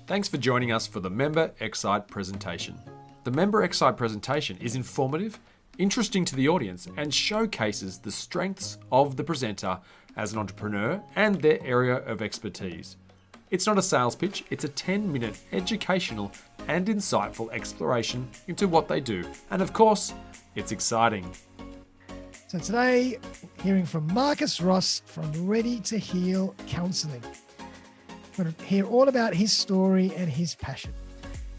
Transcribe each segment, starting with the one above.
Thanks for joining us for the Member xCite presentation. The Member xCite presentation is informative, interesting to the audience, and showcases the strengths of the presenter as an entrepreneur and their area of expertise. It's not a sales pitch, it's a 10-minute educational and insightful exploration into what they do. And of course, it's exciting. So today, hearing from Marcus Ross from Ready to Heal Counselling. We're going to hear all about his story and his passion.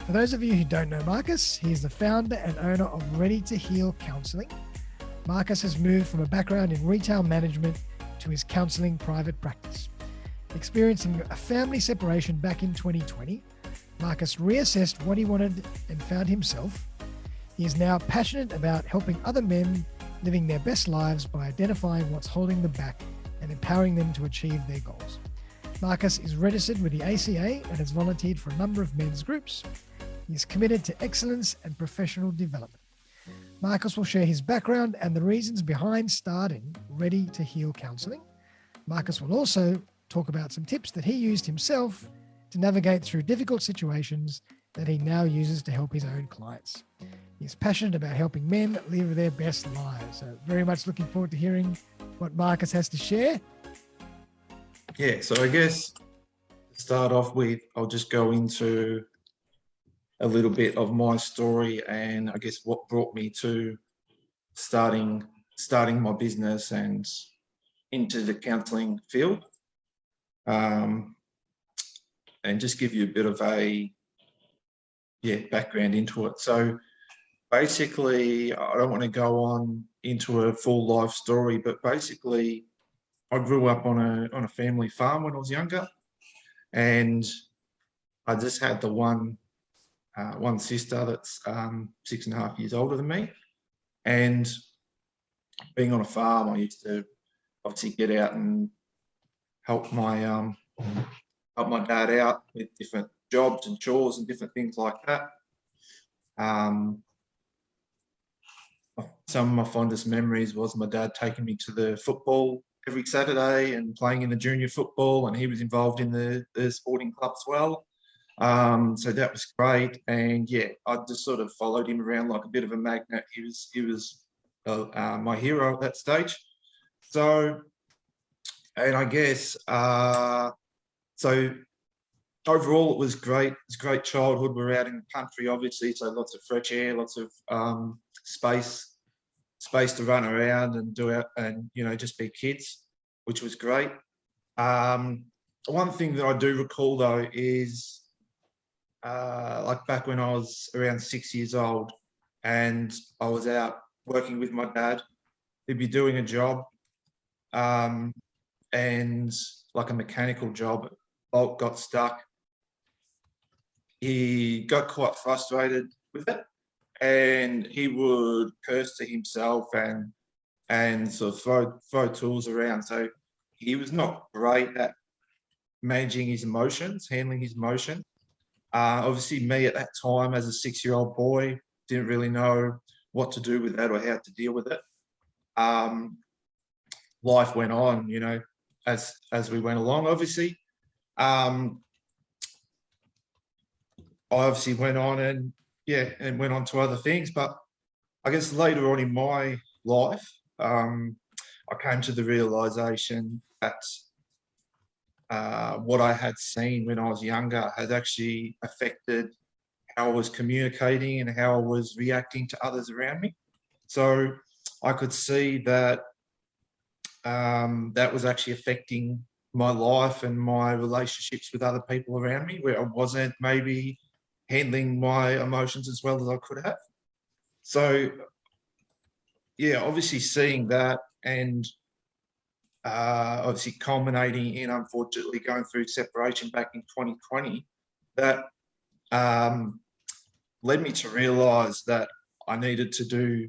For those of you who don't know Marcus, he is the founder and owner of Ready to Heal Counselling. Marcus has moved from a background in retail management to his counselling private practice. Experiencing a family separation back in 2020, Marcus reassessed what he wanted and found himself. He is now passionate about helping other men living their best lives by identifying what's holding them back and empowering them to achieve their goals. Marcus is registered with the ACA and has volunteered for a number of men's groups. He is committed to excellence and professional development. Marcus will share his background and the reasons behind starting Ready to Heal Counselling. Marcus will also talk about some tips that he used himself to navigate through difficult situations that he now uses to help his own clients. He's passionate about helping men live their best lives. So very much looking forward to hearing what Marcus has to share. Yeah, so I guess to start off with, I'll just go into a little bit of my story and I guess what brought me to starting my business and into the counselling field. And just give you a bit of a background into it. So basically, I don't want to go on into a full life story, but basically I grew up on a family farm when I was younger, and I just had the one sister that's 6.5 years older than me. And being on a farm, I used to obviously get out and help my dad out with different jobs and chores and different things like that. Some of my fondest memories was my dad taking me to the football every Saturday and playing in the junior football, and he was involved in the sporting club as well. So that was great. And yeah, I just sort of followed him around like a bit of a magnet. He was my hero at that stage. So, and I guess, so overall it was great. It was a great childhood. We're out in the country, obviously, so lots of fresh air, lots of space to run around and do it and, just be kids, which was great. One thing that I do recall though is like back when I was around 6 years old and I was out working with my dad. He'd be doing a job and like a mechanical job, bolt got stuck. He got quite frustrated with it, and he would curse to himself and sort of throw tools around. So he was not great at managing his emotions, handling his emotions. Obviously, me at that time as a 6-year-old boy didn't really know what to do with that or how to deal with it. Life went on, as we went along. Obviously, I obviously went on and went on to other things. But I guess later on in my life, I came to the realization that what I had seen when I was younger had actually affected how I was communicating and how I was reacting to others around me. So I could see that that was actually affecting my life and my relationships with other people around me, where I wasn't maybe handling my emotions as well as I could have. So, yeah, obviously seeing that and obviously culminating in, unfortunately, going through separation back in 2020, that led me to realise that I needed to do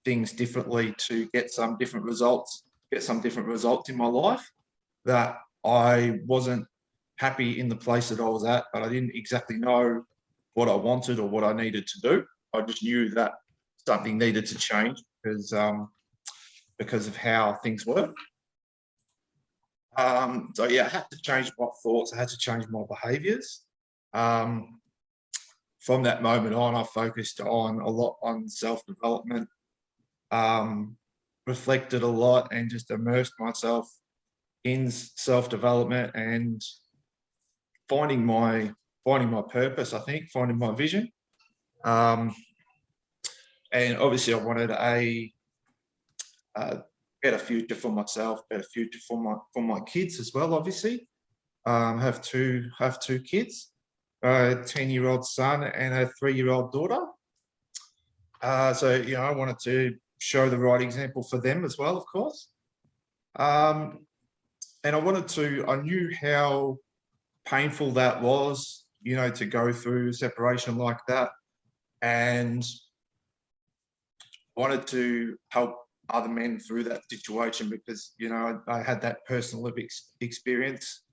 things differently to get some different results in my life, that I wasn't happy in the place that I was at, but I didn't exactly know what I wanted or what I needed to do. I just knew that something needed to change because of how things were. So yeah, I had to change my thoughts. I had to change my behaviours. From that moment on, I focused on a lot on self-development, reflected a lot, and just immersed myself in self-development and finding my purpose, I think, finding my vision. And obviously I wanted a better future for myself, better future for my kids as well, obviously. Have two kids, a 10-year-old son and a 3-year-old daughter. So, you know, I wanted to show the right example for them as well, of course. And I knew how painful that was, you know, to go through separation like that, and wanted to help other men through that situation because, you know, I had that personal lived experience,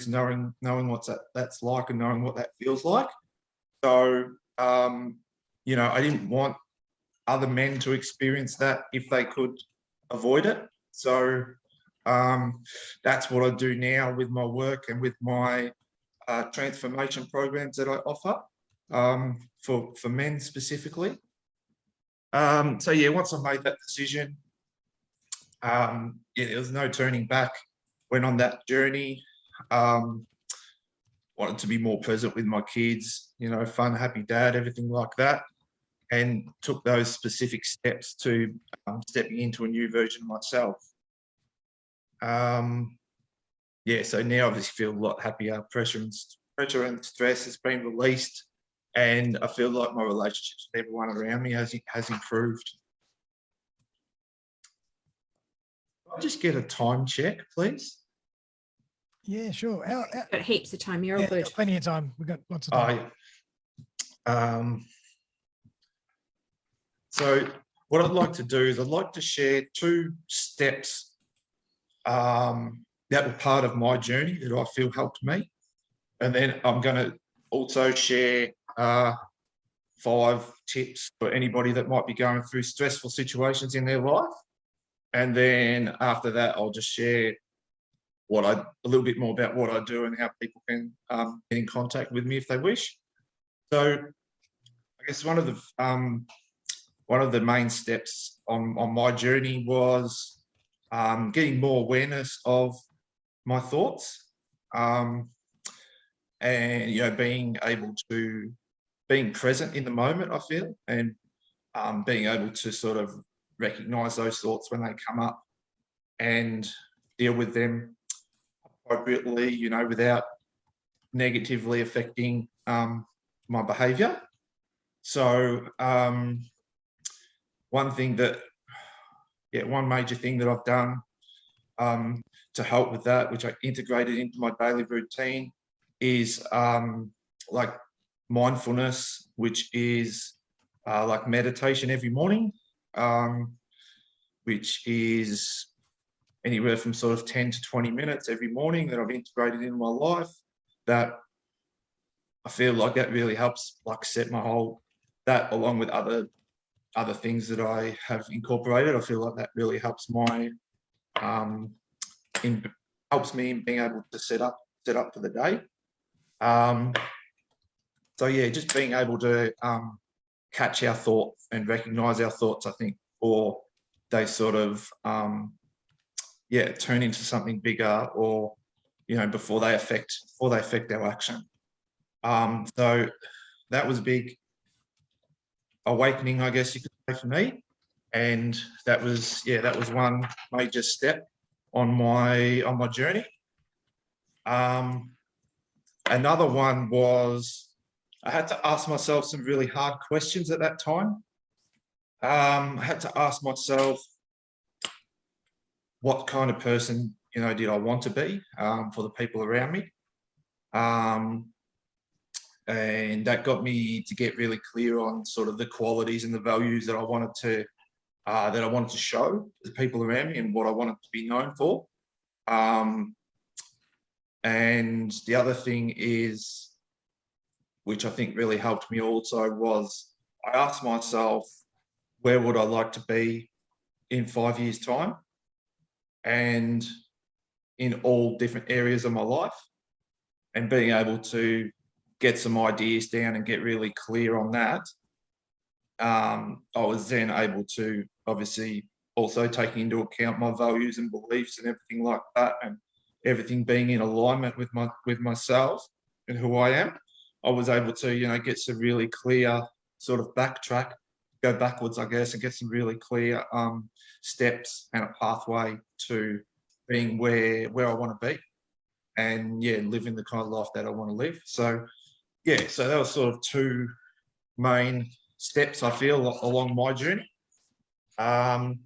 knowing what that's like and knowing what that feels like. So, you know, I didn't want other men to experience that if they could avoid it. So that's what I do now with my work and with my transformation programs that I offer for men specifically. So yeah, once I made that decision, yeah, there was no turning back. Went on that journey. Wanted to be more present with my kids, you know, fun, happy dad, everything like that, and took those specific steps to stepping into a new version of myself. Yeah, so now I just feel a lot happier. Pressure and stress has been released, and I feel like my relationships with everyone around me has improved. I'll just get a time check, please. Yeah, sure. Got heaps of time. You're all good. Got plenty of time. We've got lots of time. So what I'd like to do is I'd like to share 2 steps that were part of my journey that I feel helped me. And then I'm going to also share 5 tips for anybody that might be going through stressful situations in their life. And then after that, I'll just share a little bit more about what I do and how people can get in contact with me if they wish. So I guess one of the main steps on my journey was getting more awareness of my thoughts, and, you know, being present in the moment, I feel, and being able to sort of recognize those thoughts when they come up and deal with them appropriately, you know, without negatively affecting my behavior. So one major thing that I've done to help with that, which I integrated into my daily routine, is like mindfulness, which is like meditation every morning, which is anywhere from sort of 10 to 20 minutes every morning that I've integrated in my life. That I feel like that really helps, like, set my whole, that along with other things that I have incorporated. I feel like that really helps helps me in being able to set up for the day. So yeah, just being able to catch our thoughts and recognize our thoughts, I think, or they sort of turn into something bigger, or, you know, before they affect our action. So that was a big awakening, I guess you could say, for me, and that was one major step on my journey. Another one was I had to ask myself some really hard questions at that time. I had to ask myself, what kind of person, you know, did I want to be for the people around me? And that got me to get really clear on sort of the qualities and the values that I wanted to show to the people around me and what I wanted to be known for. And the other thing is, which I think really helped me also, was I asked myself, where would I like to be in 5 years' time, and in all different areas of my life. and being able to get some ideas down and get really clear on that, I was then able to obviously also taking into account my values and beliefs and everything like that, and everything being in alignment with myself and who I am. I was able to, get some really clear sort of go backwards, I guess, and get some really clear steps and a pathway to being where I want to be, and living the kind of life that I want to live. So so that was sort of two main steps I feel along my journey. I've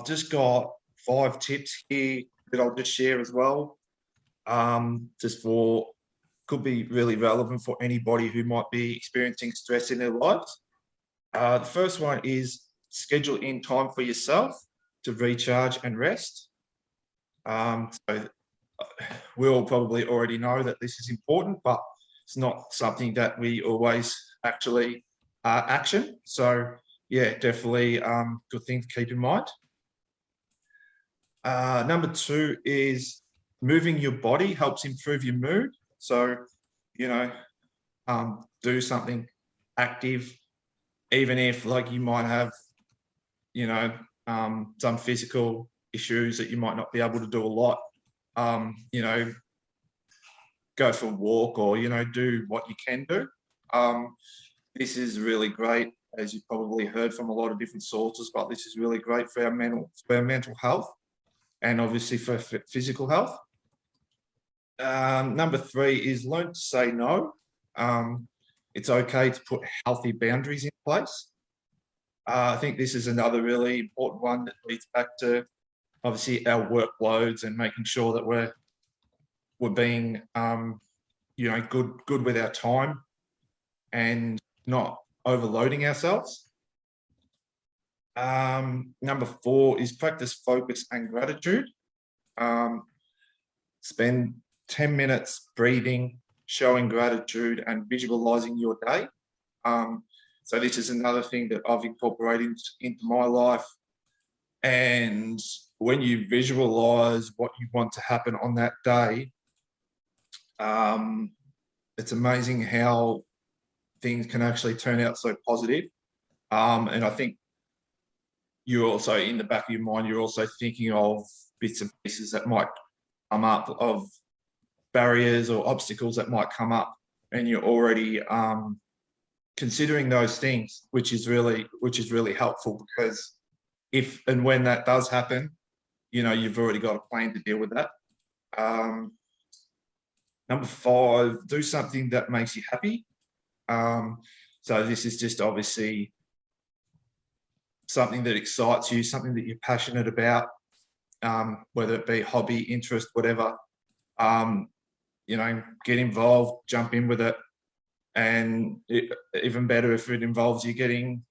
just got 5 tips here that I'll just share as well. Could be really relevant for anybody who might be experiencing stress in their lives. The first one is schedule in time for yourself to recharge and rest. So we all probably already know that this is important, but it's not something that we always actually action. So definitely good thing to keep in mind. Number 2 is moving your body helps improve your mood. So, do something active, even if you might have, some physical issues that you might not be able to do a lot. Go for a walk or, do what you can do. This is really great, as you've probably heard from a lot of different sources, but this is really great for our mental health and obviously for physical health. Number 3 is learn to say no. It's okay to put healthy boundaries in place. I think this is another really important one that leads back to obviously our workloads and making sure that we're being good with our time and not overloading ourselves. Number 4 is practice focus and gratitude. Spend 10 minutes breathing, showing gratitude and visualizing your day. So this is another thing that I've incorporated into my life. And when you visualize what you want to happen on that day, it's amazing how things can actually turn out so positive. And I think you're also, in the back of your mind, you're also thinking of bits and pieces that might come up, of barriers or obstacles that might come up, and you're already considering those things, which is really helpful, because if and when that does happen, you've already got a plan to deal with that. Number 5, do something that makes you happy. So this is just obviously something that excites you, something that you're passionate about, whether it be hobby, interest, whatever. Get involved, jump in with it. And even better if it involves you getting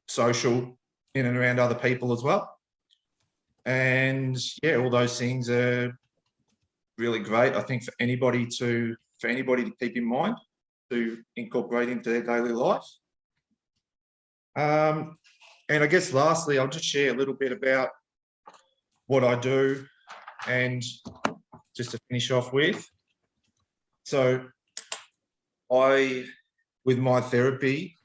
social in and around other people as well. And all those things are really great, I think, for anybody to keep in mind, to incorporate into their daily life. And I guess lastly, I'll just share a little bit about what I do, and just to finish off with. So with my therapy,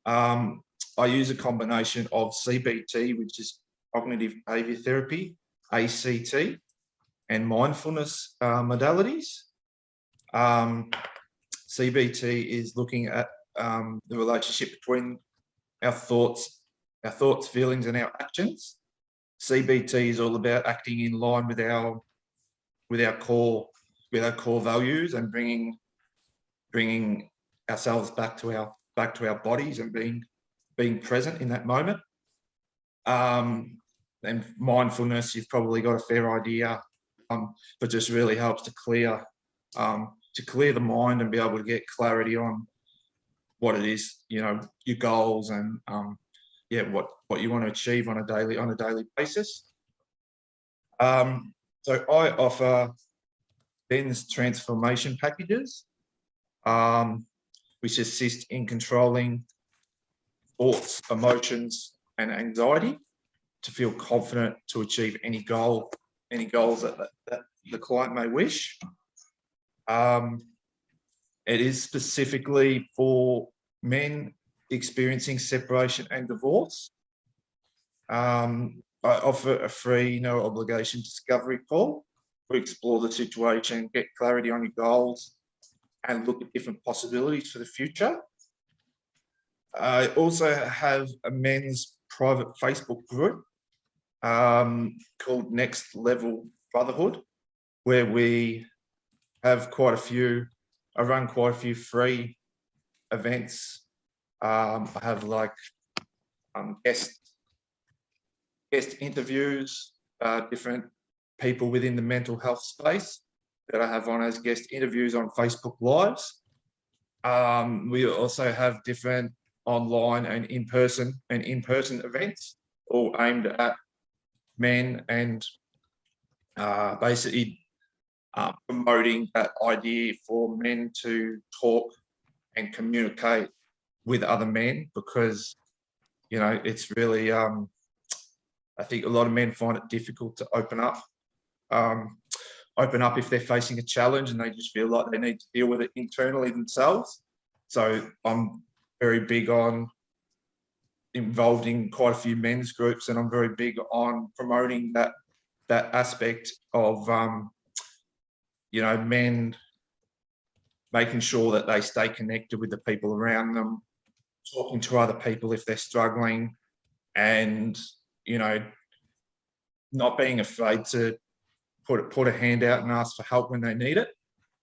I use a combination of CBT, which is cognitive behavior therapy, xCite, and mindfulness modalities. CBT is looking at the relationship between our thoughts, feelings, and our actions. CBT is all about acting in line with our core values, and bringing ourselves back to our bodies and being present in that moment. And mindfulness, you've probably got a fair idea, but just really helps to clear the mind and be able to get clarity on what it is, your goals, and what you want to achieve on a daily basis. So I offer Ben's transformation packages, which assist in controlling thoughts, emotions, and anxiety to feel confident to achieve any goals that the client may wish. It is specifically for men experiencing separation and divorce. I offer a free, no obligation discovery call to explore the situation, get clarity on your goals, and look at different possibilities for the future. I also have a men's private Facebook group called Next Level Brotherhood, where we have I run quite a few free events. I have like guest interviews, different people within the mental health space that I have on as guest interviews on Facebook Lives. We also have different online and in-person events, all aimed at men and basically promoting that idea for men to talk and communicate with other men, because it's really I think a lot of men find it difficult to open up if they're facing a challenge and they just feel like they need to deal with it internally themselves. So I'm very big on involved in quite a few men's groups, and I'm very big on promoting that aspect of men making sure that they stay connected with the people around them, talking to other people if they're struggling, and not being afraid to put a hand out and ask for help when they need it,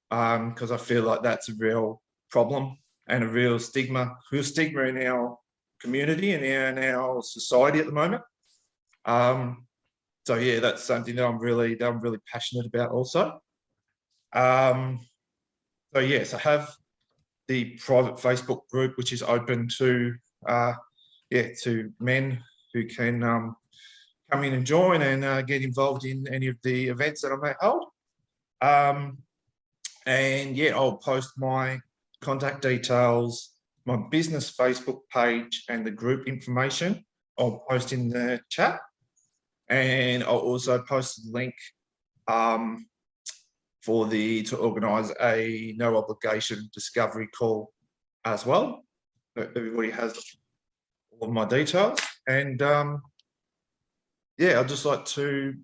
because I feel like that's a real problem and a real stigma in our community and in our society at the moment. So yeah, that's something that I'm really passionate about also. So yes, I have the private Facebook group, which is open to men who can come in and join and get involved in any of the events that I may hold. And yeah, I'll post my contact details, my business Facebook page, and the group information. I'll post in the chat, and I'll also post a link to organise a no obligation discovery call as well. So everybody has all of my details, and yeah, I'd just like to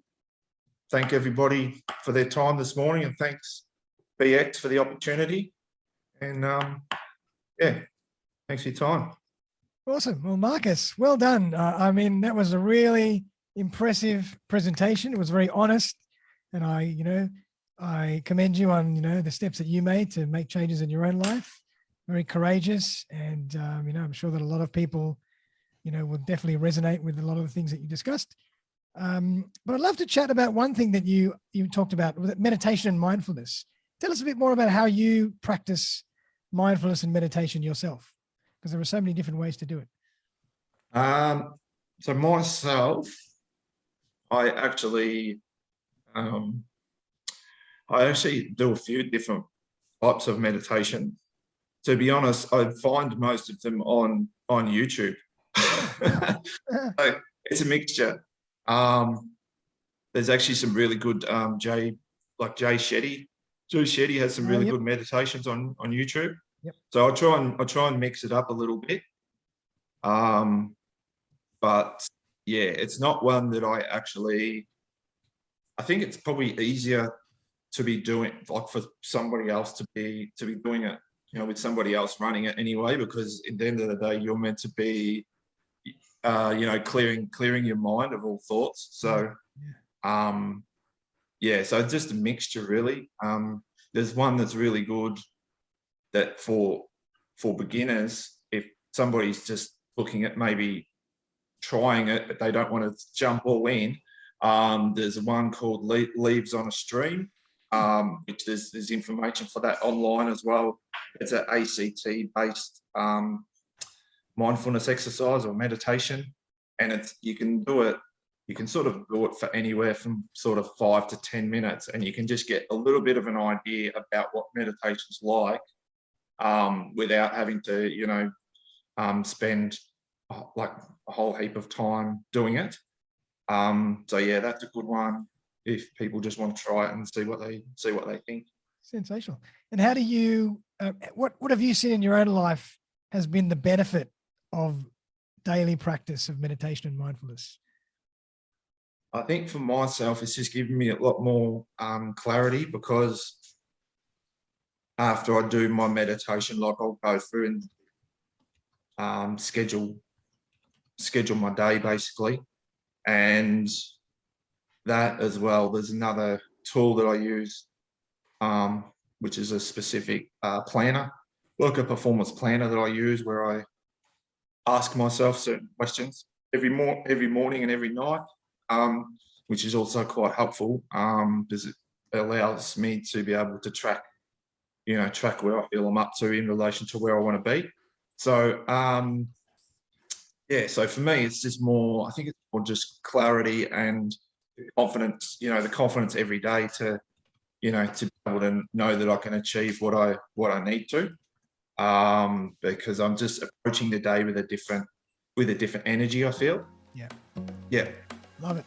thank everybody for their time this morning, and thanks BX for the opportunity. And yeah, thanks for your time. Awesome. Well, Marcus, well done. I mean, that was a really impressive presentation. It was very honest, and I commend you on the steps that you made to make changes in your own life. Very courageous, and I'm sure that a lot of people will definitely resonate with a lot of the things that you discussed. But I'd love to chat about one thing that you talked about, meditation and mindfulness. Tell us a bit more about how you practice mindfulness and meditation yourself, because there are so many different ways to do it. So myself, I actually do a few different types of meditation. To be honest, I find most of them on YouTube. So it's a mixture. There's actually some really good Jay Shetty. Jay Shetty has some really good meditations on YouTube. Yep. So I'll try and mix it up a little bit. But yeah, it's not one that I think it's probably easier to be doing, like, for somebody else to be doing it, with somebody else running it anyway, because at the end of the day, you're meant to be clearing your mind of all thoughts. So so just a mixture, really. There's one that's really good that for beginners, if somebody's just looking at maybe trying it but they don't want to jump all in, there's one called Leaves on a Stream, which there's information for that online as well. It's an xCite based mindfulness exercise or meditation, and you can sort of do it for anywhere from sort of 5 to 10 minutes, and you can just get a little bit of an idea about what meditation's like, without having to spend like a whole heap of time doing it. So yeah, that's a good one if people just want to try it and see what they think. Sensational. And how do you, what have you seen in your own life has been the benefit of daily practice of meditation and mindfulness? I think for myself, it's just given me a lot more clarity, because after I do my meditation, like I'll go through and schedule my day basically. And that as well, there's another tool that I use, which is a specific planner, like a performance planner that I use, where I ask myself certain questions every morning and every night, which is also quite helpful, because it allows me to be able to track where I feel I'm up to in relation to where I want to be. So so for me, it's just more, I think it's more just clarity and confidence, the confidence every day to be able to know that I can achieve what I need to, because I'm just approaching the day with a different energy, I feel. Yeah. Yeah. Love it.